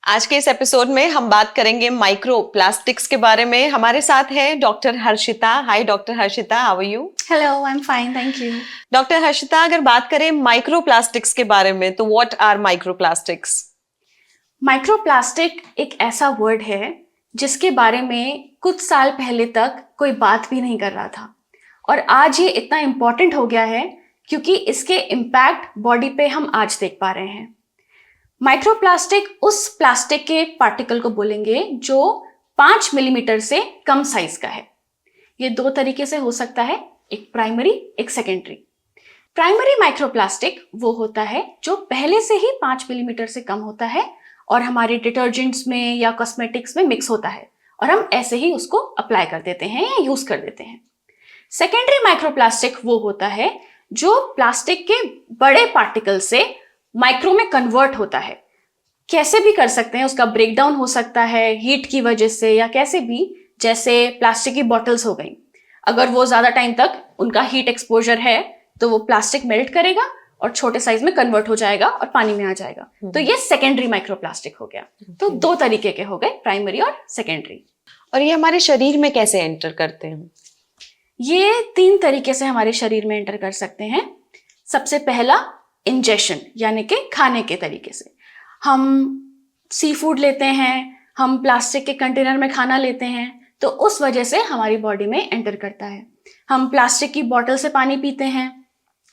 आज के इस एपिसोड में हम बात करेंगे माइक्रो प्लास्टिक्स के बारे में। हमारे साथ है doctor Harshita. Hi doctor Harshita, how are you? Hello, I am fine, thank you. Doctor Harshita, अगर बात करें माइक्रो प्लास्टिक्स के बारे में तो what are micro plastics? Microplastic एक ऐसा वर्ड है जिसके बारे में कुछ साल पहले तक कोई बात भी नहीं कर रहा था, और आज ये इतना इम्पोर्टेंट हो गया है क्योंकि इसके इम्पैक्ट बॉडी पे हम आज देख पा रहे हैं। माइक्रोप्लास्टिक उस प्लास्टिक के पार्टिकल को बोलेंगे जो 5 मिलीमीटर से कम साइज का है। ये दो तरीके से हो सकता है, एक प्राइमरी, एक सेकेंडरी। प्राइमरी माइक्रोप्लास्टिक वो होता है जो पहले से ही 5 मिलीमीटर से कम होता है और हमारे डिटर्जेंट्स में या कॉस्मेटिक्स में मिक्स होता है और हम ऐसे ही उसको अप्लाई कर देते हैं या यूज कर देते हैं। सेकेंडरी माइक्रोप्लास्टिक वो होता है जो प्लास्टिक के बड़े पार्टिकल से माइक्रो में कन्वर्ट होता है। कैसे भी कर सकते हैं, उसका ब्रेकडाउन हो सकता है हीट की वजह से या कैसे भी, जैसे प्लास्टिक की बॉटल्स हो गई, अगर वो ज्यादा टाइम तक उनका हीट एक्सपोजर है तो वो प्लास्टिक मेल्ट करेगा और छोटे साइज में कन्वर्ट हो जाएगा और पानी में आ जाएगा। तो ये सेकेंडरी माइक्रोप्लास्टिक हो गया। तो दो तरीके के हो गए, प्राइमरी और सेकेंडरी। और ये हमारे शरीर में कैसे एंटर करते हैं? ये 3 तरीके से हमारे शरीर में एंटर कर सकते हैं। सबसे पहला इंजेशन, यानी कि खाने के तरीके से। हम सी फूड लेते हैं, हम प्लास्टिक के कंटेनर में खाना लेते हैं, तो उस वजह से हमारी बॉडी में एंटर करता है। हम प्लास्टिक की बोतल से पानी पीते हैं,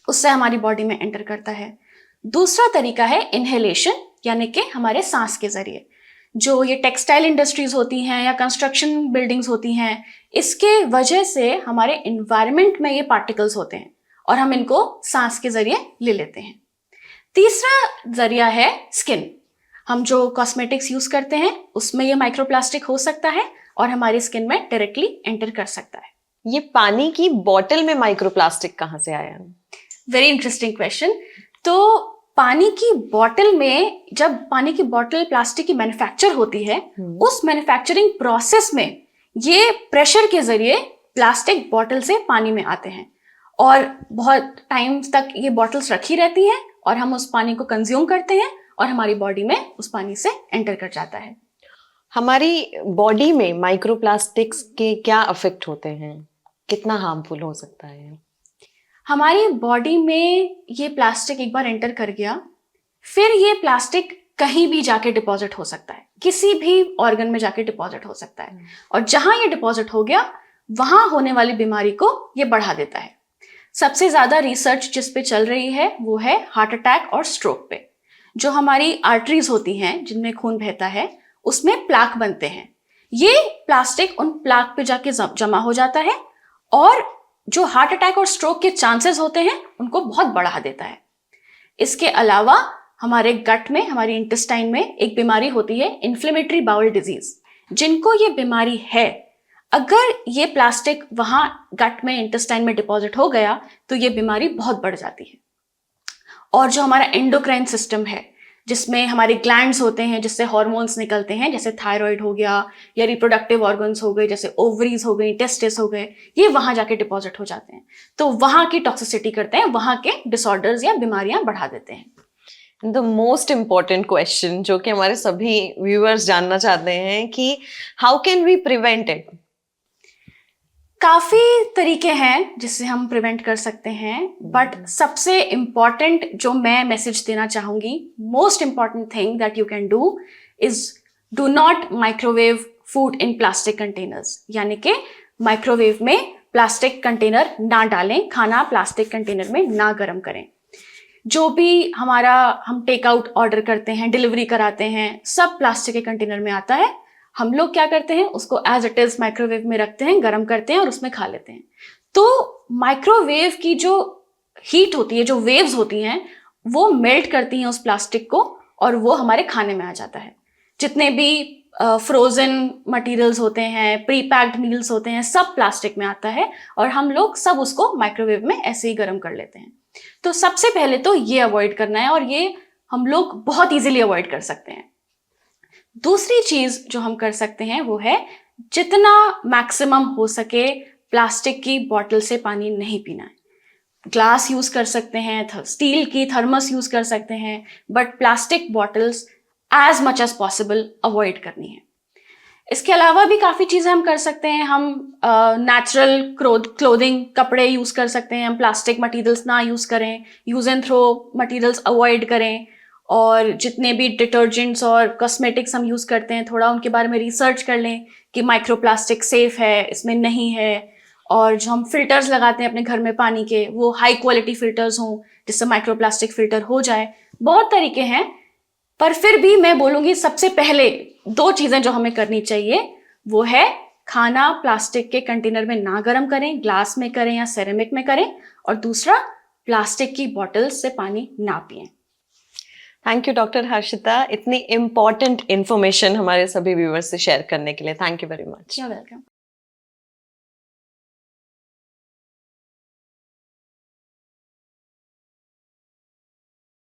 उससे हमारी बॉडी में एंटर करता है। दूसरा तरीका है इनहेलेशन, यानी कि हमारे सांस के जरिए। जो ये टेक्सटाइल इंडस्ट्रीज होती हैं या कंस्ट्रक्शन बिल्डिंग्स होती हैं, इसके वजह से हमारे इन्वायरमेंट में ये पार्टिकल्स होते हैं और हम इनको सांस के जरिए ले लेते हैं। तीसरा जरिया है स्किन। हम जो कॉस्मेटिक्स यूज करते हैं उसमें ये माइक्रोप्लास्टिक हो सकता है और हमारी स्किन में डायरेक्टली एंटर कर सकता है। ये पानी की बोतल में माइक्रोप्लास्टिक कहाँ से आया? Very interesting question. तो पानी की बोतल में, जब पानी की बोतल प्लास्टिक की मैन्युफैक्चर होती है, उस मैन्युफैक्चरिंग प्रोसेस में ये प्रेशर के जरिए प्लास्टिक बोतल से पानी में आते हैं और बहुत टाइम तक ये बॉटल्स रखी रहती हैं और हम उस पानी को कंज्यूम करते हैं और हमारी बॉडी में उस पानी से एंटर कर जाता है। हमारी बॉडी में माइक्रोप्लास्टिक्स के क्या इफेक्ट होते हैं? कितना हार्मफुल हो सकता है? हमारी बॉडी में ये प्लास्टिक एक बार एंटर कर गया, फिर ये प्लास्टिक कहीं भी जाके डिपॉजिट हो सकता है, किसी भी ऑर्गन में जाके डिपॉजिट हो सकता है, और जहां ये डिपॉजिट हो गया वहां होने वाली बीमारी को ये बढ़ा देता है। सबसे ज्यादा रिसर्च जिस पे चल रही है वो है हार्ट अटैक और स्ट्रोक पे। जो हमारी आर्टरीज होती हैं जिनमें खून बहता है, उसमें प्लाक बनते हैं। ये प्लास्टिक उन प्लाक पे जाके जमा हो जाता है और जो हार्ट अटैक और स्ट्रोक के चांसेस होते हैं उनको बहुत बढ़ा देता है। इसके अलावा हमारे गट में, हमारी इंटेस्टाइन में एक बीमारी होती है, इन्फ्लेमेटरी बाउल डिजीज। जिनको ये बीमारी है, अगर ये प्लास्टिक वहां गट में, इंटेस्टाइन में डिपॉजिट हो गया तो ये बीमारी बहुत बढ़ जाती है। और जो हमारा एंडोक्राइन सिस्टम है, जिसमें हमारे ग्लैंड्स होते हैं जिससे हार्मोन्स निकलते हैं, जैसे थायराइड हो गया या रिप्रोडक्टिव ऑर्गन्स हो गए, जैसे ओवरीज हो गई, टेस्टिस हो गए, ये वहां जाके डिपॉजिट हो जाते हैं। तो वहां की टॉक्सिसिटी करते हैं, वहां के डिसऑर्डर्स या बीमारियां बढ़ा देते हैं। द मोस्ट इम्पॉर्टेंट क्वेश्चन जो कि हमारे सभी व्यूअर्स जानना चाहते हैं कि how can we prevent it? काफी तरीके हैं जिससे हम प्रिवेंट कर सकते हैं, बट सबसे इम्पॉर्टेंट जो मैं मैसेज देना चाहूंगी, most important thing that you can do is do not microwave food in plastic containers. यानी कि माइक्रोवेव में प्लास्टिक कंटेनर ना डालें, खाना प्लास्टिक कंटेनर में ना गर्म करें। जो भी हमारा हम टेक आउट ऑर्डर करते हैं, डिलीवरी कराते हैं, सब प्लास्टिक के कंटेनर में आता है। हम लोग क्या करते हैं, उसको एज इट इज माइक्रोवेव में रखते हैं, गर्म करते हैं और उसमें खा लेते हैं। तो माइक्रोवेव की जो हीट होती है, जो वेव्स होती हैं, वो मेल्ट करती हैं उस प्लास्टिक को और वो हमारे खाने में आ जाता है। जितने भी फ्रोजन मटेरियल्स होते हैं, प्री पैक्ड मील्स होते हैं, सब प्लास्टिक में आता है और हम लोग सब उसको माइक्रोवेव में ऐसे ही गर्म कर लेते हैं। तो सबसे पहले तो ये अवॉइड करना है और ये हम लोग बहुत इजीली अवॉइड कर सकते हैं। दूसरी चीज जो हम कर सकते हैं वो है जितना मैक्सिमम हो सके प्लास्टिक की बोतल से पानी नहीं पीना है। ग्लास यूज कर सकते हैं, स्टील की थर्मस यूज कर सकते हैं, but plastic bottles as much as possible avoid करनी है। इसके अलावा भी काफ़ी चीज़ें हम कर सकते हैं। हम नेचुरल क्लोथिंग, कपड़े यूज़ कर सकते हैं। हम प्लास्टिक मटेरियल्स ना यूज़ करें, use and throw materials avoid करें, और जितने भी डिटर्जेंट्स और कॉस्मेटिक्स हम यूज़ करते हैं थोड़ा उनके बारे में रिसर्च कर लें कि माइक्रो प्लास्टिक सेफ़ है, इसमें नहीं है। और जो हम फिल्टर्स लगाते हैं अपने घर में पानी के, वो हाई क्वालिटी फिल्टर्स हों जिससे माइक्रो प्लास्टिक फिल्टर हो जाए। बहुत तरीके हैं, पर फिर भी मैं बोलूँगी सबसे पहले 2 चीज़ें जो हमें करनी चाहिए वो है खाना प्लास्टिक के कंटेनर में ना गर्म करें, ग्लास में करें या सेरेमिक में करें, और दूसरा प्लास्टिक की बॉटल्स से पानी ना पिएं। थैंक यू डॉक्टर हर्षिता, इतनी इम्पोर्टेंट इन्फॉर्मेशन हमारे सभी व्यूअर्स से शेयर करने के लिए। Thank you very much. You're welcome.